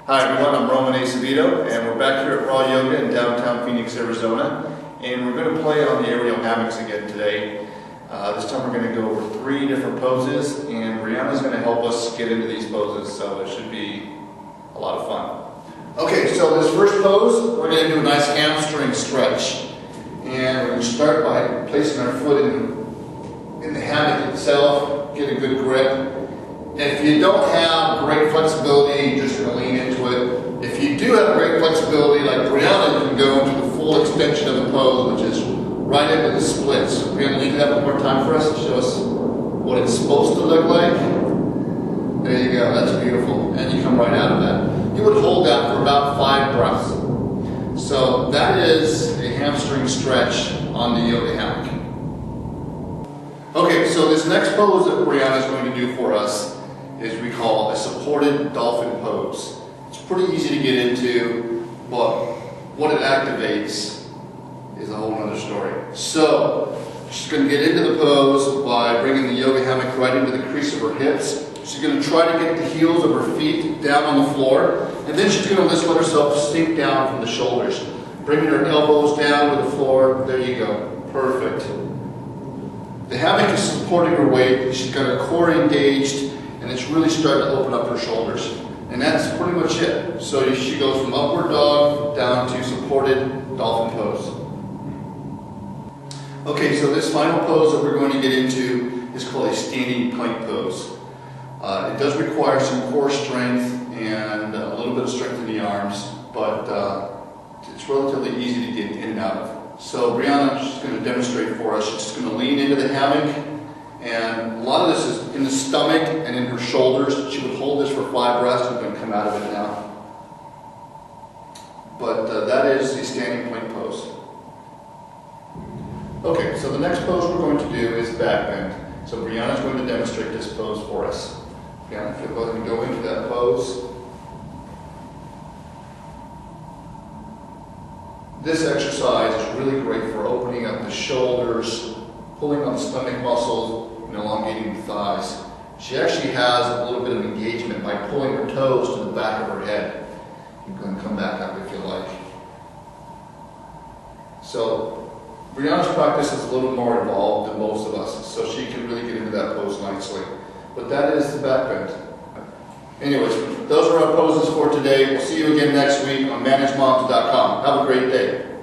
Hi everyone, I'm Roman Acevedo, and we're back here at Raw Yoga in downtown Phoenix, Arizona, and we're going to play on the aerial hammocks again today. This time we're going to go over 3 different poses, and Brianna's going to help us get into these poses, so it should be a lot of fun. Okay, so this first pose, we're going to do a nice hamstring stretch, and we're going to start by placing our foot in the hammock itself, get a good grip. If you don't have great flexibility, you're just going to lean into it. If you do have great flexibility, like Brianna, you can go into the full extension of the pose, which is right into the splits. So Brianna, you can have one more time for us to show us what it's supposed to look like. There you go, that's beautiful. And you come right out of that. You would hold that for about 5 breaths. So that is a hamstring stretch on the yoga hammock. Okay, so this next pose that Brianna is going to do for us is we call a supported dolphin pose. It's pretty easy to get into, but what it activates is a whole other story. So she's going to get into the pose by bringing the yoga hammock right into the crease of her hips. She's going to try to get the heels of her feet down on the floor, and then she's going to just let herself sink down from the shoulders. Bringing her elbows down to the floor. There you go. Perfect. The hammock is supporting her weight. She's got her core engaged, and it's really starting to open up her shoulders. And that's pretty much it. So she goes from upward dog down to supported dolphin pose. Okay, so this final pose that we're going to get into is called a standing plank pose. It does require some core strength and a little bit of strength in the arms, but it's relatively easy to get in and out of. So Brianna, she's going to demonstrate for us. She's just going to lean into the hammock, and a lot of this is in the stomach and in her shoulders. She would hold this for 5 breaths. We're going to come out of it now. But that is the standing plank pose. Okay, so the next pose we're going to do is back bend. So Brianna's going to demonstrate this pose for us. Brianna, if you'll go ahead and go into that pose. This exercise is really great for opening up the shoulders, pulling on the stomach muscles, and elongating the thighs. She actually has a little bit of engagement by pulling her toes to the back of her head. You can come back up if you like. So Brianna's practice is a little more involved than most of us, so she can really get into that pose nicely. But that is the back bend. Anyways, those are our poses for today. We'll see you again next week on ManageMoms.com. Have a great day.